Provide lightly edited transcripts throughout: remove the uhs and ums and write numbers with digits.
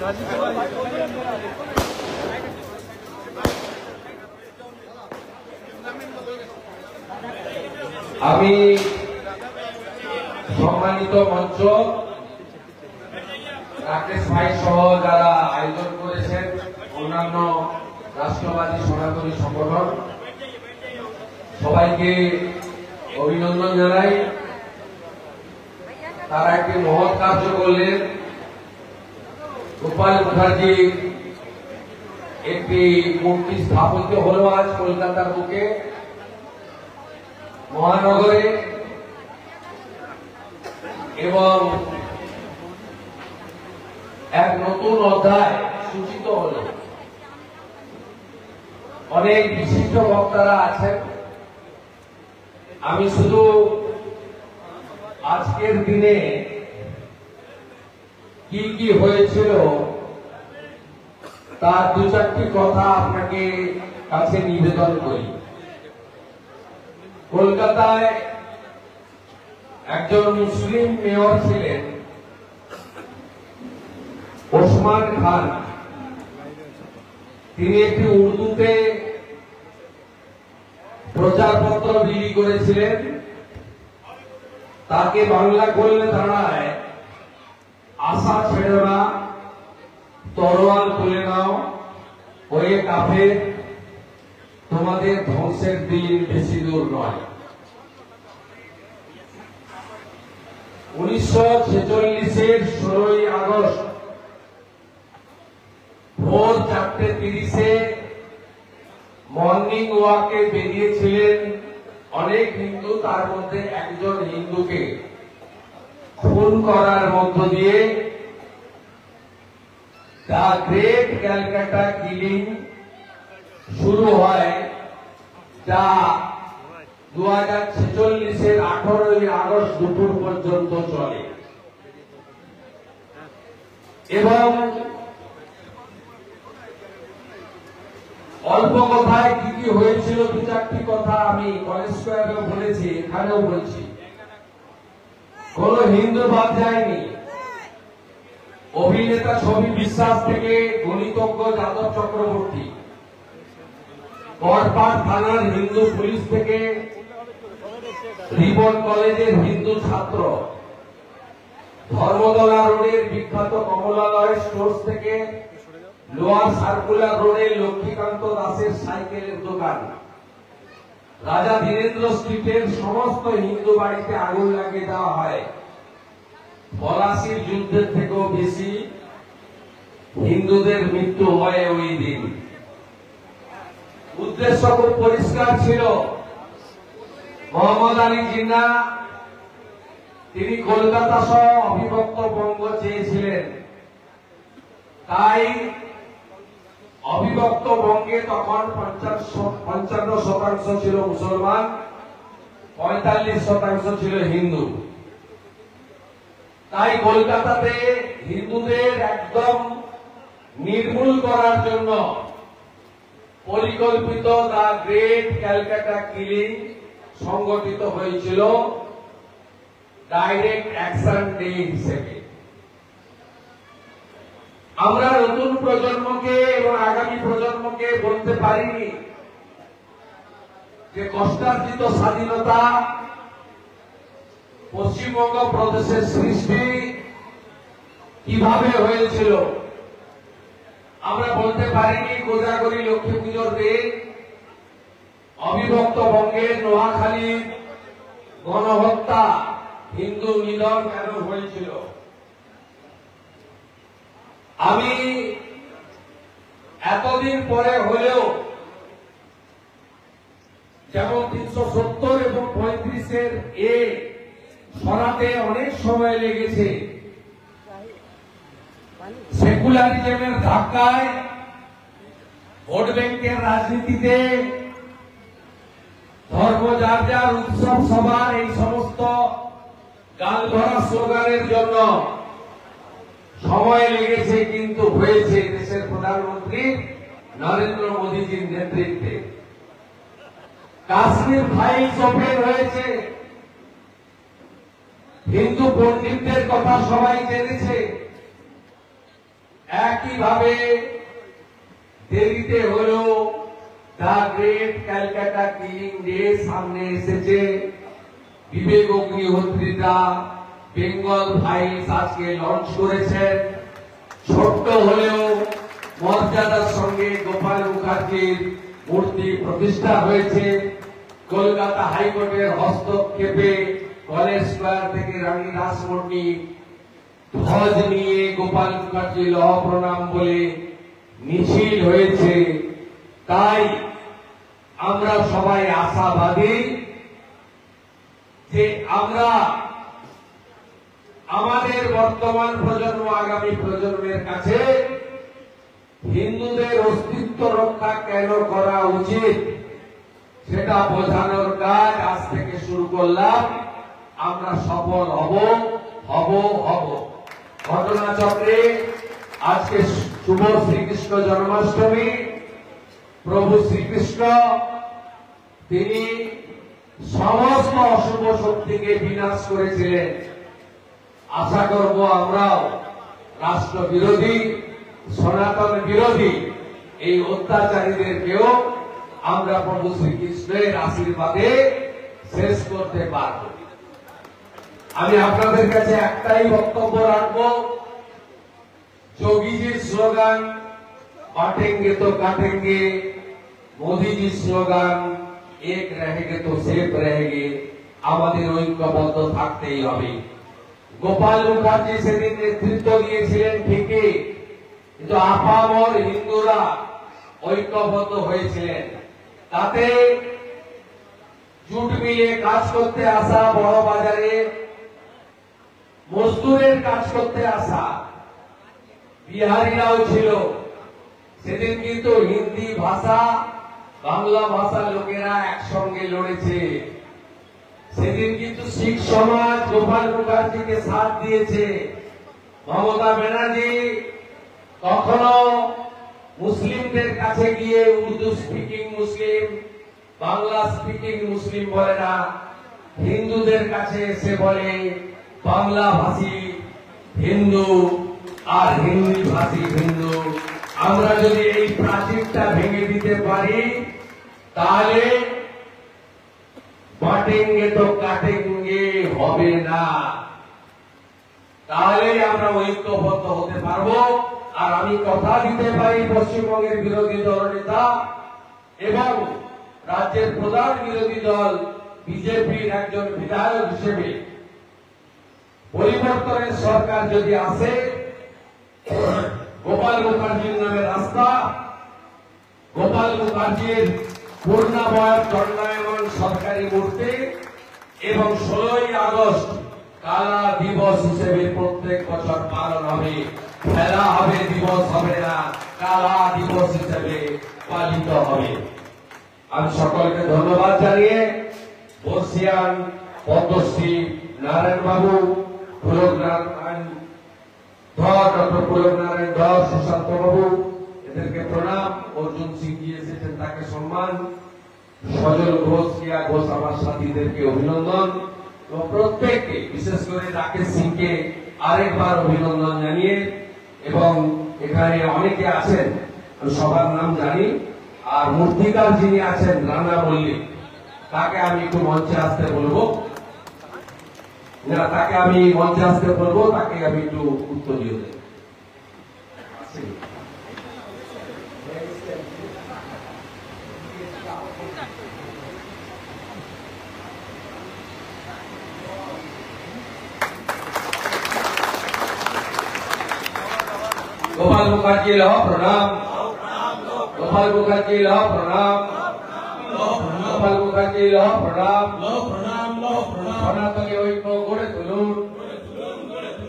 আমি সম্মানিত মঞ্চ রাকেশ ভাই সহ যারা আয়োজন করেছেন, অন্যান্য রাষ্ট্রবাদী সনাতনী সংগঠন, সবাইকে অভিনন্দন জানাই। তারা একটি মহৎ কার্য করলেন। গোপাল মুখার্জি একটি মূর্তি স্থাপিত হল আজ কলকাতার বুকে, মহানগরে, এবং এক নতুন অধ্যায় সূচিত হল। অনেক বিশিষ্ট বক্তারা আছেন। আমি শুধু আজকের দিনে কি কি হয়েছিল তার দু চারটি কথা আপনাকে কাছে নিবেদন করি। কলকাতায় একজন মুসলিম মেয়র ছিলেন ওসমান খান। তিনি একটি উর্দুতে প্রচারপত্র বিলি করেছিলেন। তাকে বাংলা করলে দাঁড়ায়, আশা ছেড়ো না, তরোয়াল তুলে নাও, ওয়ে কাফের, তোমাদের ধ্বংসের দিন বেশি দূর নয়। 1946-এর 16ই আগস্ট ভোর 4:30-এ মর্নিং ওয়াকে বেরিয়েছিলেন অনেক হিন্দু। তার মধ্যে একজন হিন্দুকে খুন করার মধ্য দিয়ে দ্য গ্রেট ক্যালকাটা কিলিং শুরু হয়, যা 2046-এর 18ই আগস্ট দুপুর পর্যন্ত চলে। এবং অল্প কথায় কি কি হয়েছিল দু চারটি কথা আমি কলেজ স্কোয়ারেও বলেছি, এখানেও বলছি। কোন হিন্দু বাদ যায়নি। অভিনেতা ছবি বিশ্বাস থেকে গণিতজ্ঞ যাদব চক্রবর্তী, গড়পাট থানার হিন্দু পুলিশ থেকে রিবন কলেজের হিন্দু ছাত্র, ধর্মতলা রোডের বিখ্যাত কমলালয় স্টোর্স থেকে লোয়ার সার্কুলার রোডে লক্ষ্মীকান্ত দাসের সাইকেলের দোকান, রাজা ধীরেন্দ্র স্ট্রিটের সমস্ত হিন্দু বাড়িতে আগুন লাগিয়ে দেওয়া হয়। পলাশির যুদ্ধের থেকেও বেশি হিন্দুদের মৃত্যু হয় ওই দিন। উদ্দেশ্য খুব পরিষ্কার ছিল। মোহাম্মদ আলী জিন্না তিনি কলকাতা সহ অবিভক্ত বঙ্গ চেয়েছিলেন। তাই অবিভক্ত বঙ্গে তখন 55% ছিল মুসলমান, 45% ছিল হিন্দু। তাই কলকাতাতে হিন্দুদের একদম নির্মূল করার জন্য পরিকল্পিত দ্য গ্রেট ক্যালকাটা কিলিং সংগঠিত হয়েছিল ডাইরেক্ট অ্যাকশন ডে হিসেবে। আমরা নতুন প্রজন্মকে এবং আগামী প্রজন্মকে বলতে পারিনি যে কষ্টার্জিত স্বাধীনতা, পশ্চিমবঙ্গ প্রদেশের সৃষ্টি কিভাবে হয়েছিল। আমরা বলতে পারিনি কোজাগরী লক্ষ্মী পুজোর দিন অবিভক্ত বঙ্গের নোয়াখালীর গণহত্যা, হিন্দু নিধন কেন হয়েছিল। আমি এতদিন পরে হলেও, যেমন 370 এবং 35-এর এ সরাতে অনেক সময় লেগেছে, সেকুলারিজমের ধাক্কায়, ভোট ব্যাংকের রাজনীতিতে, ধর্ম যার যার উৎসব সভার এই সমস্ত গালভরা স্লোগানের জন্য সময় লেগেছে, কিন্তু হয়েছে দেশের প্রধানমন্ত্রী নরেন্দ্র মোদীজির নেতৃত্বে। কাশ্মীর ফাইলস ওপেন হয়েছে, হিন্দু পণ্ডিতদের কথা সবাই জেনেছে। একইভাবে দেরিতে হলেও the great Calcutta killing day সামনে এসেছে। বিবেক অগ্নিহোত্রীরা বেঙ্গল ফাইলস আজকে লঞ্চ করেছেন। ছোট্ট হলেও মর্যাদার সঙ্গে গোপাল মুখার্জির মূর্তি প্রতিষ্ঠা হয়েছে। কলকাতা হাইকোর্টের হস্তক্ষেপে কলেজ স্কয়ার থেকে রানী রাসমণি ধ্বজ নিয়ে গোপাল মুখার্জি লহ প্রণাম বলে মিছিল হয়েছে। তাই আমরা সবাই আশাবাদী যে আমরা আমাদের বর্তমান প্রজন্ম আগামী প্রজন্মের কাছে হিন্দুদের অস্তিত্ব রক্ষা কেন করা উচিত সেটা বোঝানোর কাজ আজ থেকে শুরু করলাম। আমরা সফল হব। ঘটনাচক্রে আজকে শুভ শ্রীকৃষ্ণ জন্মাষ্টমী। প্রভু শ্রীকৃষ্ণ তিনি সমস্ত অশুভ শক্তিকে বিনাশ করেছিলেন। আশা করব আমরাও রাষ্ট্র বিরোধী সনাতন বিরোধী এই অত্যাচারীদেরকেও আমরা প্রভু শ্রীকৃষ্ণের আশীর্বাদে শেষ করতে পারব। আমি আপনাদের কাছে একটাই বক্তব্য রাখবো, যোগীজির স্লোগান বাটেंगे तो काटेंगे, মোদীজির স্লোগান এক रहेंगे तो सेफ रहेंगे। আমাদের ঐক্যবদ্ধ থাকতেই হবে। গোপাল মুখার্জি সেদিন নেতৃত্ব দিয়েছিলেন ঠিকই, কিন্তু আপামর হিন্দুরা ঐক্যবদ্ধ হয়েছিলেন। তাতে জুট মিলে কাজ করতে আসা, বড় বাজারে মজদুরের কাজ করতে আসা বিহারিরাও ছিল। সেদিন কিন্তু হিন্দি ভাষা বাংলা ভাষার লোকেরা একসঙ্গে লড়েছে। সেদিন কিন্তু শিখ সমাজ গোপাল মুখার্জিকে সাথ দিয়েছে। মমতা ব্যানার্জি কখনো মুসলিমদের কাছে গিয়ে উর্দু স্পিকিং মুসলিম, বাংলা স্পিকিং মুসলিম বলে না, হিন্দুদের কাছে এসে বলে বাংলা ভাষী হিন্দু আর হিন্দি ভাষী হিন্দু। আমরা যদি এই প্রাচীরটা ভেঙে দিতে পারি তাহলে বাটেंगे तो काटेंगे হবে না, তাহলে আমরা ঐক্যবদ্ধ হতে পারবো। আর আমি কথা দিতে পারি পশ্চিমবঙ্গের বিরোধী দলনেতা এবং রাজ্যের প্রধান বিরোধী দল বিজেপির একজন বিধায়ক হিসেবে, পরিবর্তনের সরকার যদি আসে, গোপাল মুখার্জির নামে রাস্তা, গোপাল মুখার্জির পূর্ণাবয়ব দণ্ডায়মান সরকারি মূর্তি এবং 16ই আগস্ট কালা দিবস হিসেবে প্রত্যেক বছর পালন হবে। খেলা হবে দিবস হবে না, কালা দিবস হিসেবে পালিত হবে। আমি সকলকে ধন্যবাদ জানিয়ে বর্ষিয়ান পদ্মশ্রী নারায়ণ বাবু, পুলকনারায়ণ ধর, ডক্টর পুলকনারায়ণ ধর, সুশান্ত বাবু, এদেরকে প্রণাম। অর্জুন সিং জি এসেছেন, তাকে সম্মান। সজল ঘোষ, কিয়া ঘোষ আমার সাথীদেরকে অভিনন্দন এবং প্রত্যেককে, বিশেষ করে রাকেশ সিংকে আরেকবার অভিনন্দন জানিয়ে, এবং এখানে অনেকে আছেন আমি সবার নাম জানি, আর মূর্তিকার যিনি আছেন রানা মল্লিক, তাকে আমি একটু মঞ্চে আসতে বলবো। না, তাকে আমি মঞ্চে আসতে বলবো, তাকে আমি একটু উত্তরীয় দেব। गोपाल मुखर्जी लहो प्रणाम, गोपाल मुखर्जी लहो प्रणाम, गोपाल मुखर्जी लहो प्रणाम। সনাতনী ঐক্য গড়ে তুলুন,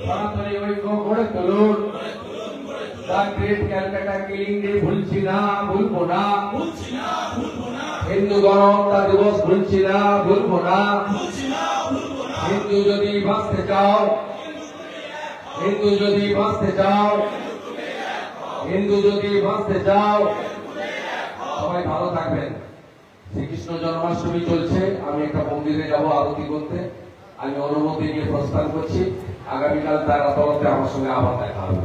সনাতনী ঐক্য গড়ে তুলুন। The great Calcutta killing day ভুলছি না, ভুলবো না। হিন্দু গণহত্যা দিবস ভুলছি না, ভুলবো না। হিন্দু যদি বাঁচতে চাও, হিন্দু যদি বাঁচতে চাও, হিন্দু যদি বাঁচতে চাও, সবাই ভালো থাকবেন। শ্রীকৃষ্ণ জন্মাষ্টমী চলছে, আমি একটা মন্দিরে যাব আরতি করতে, আমি অনুমতি নিয়ে প্রস্থান করছি। আগামীকাল তার আদালতে আমার সঙ্গে আবার দেখা হবে।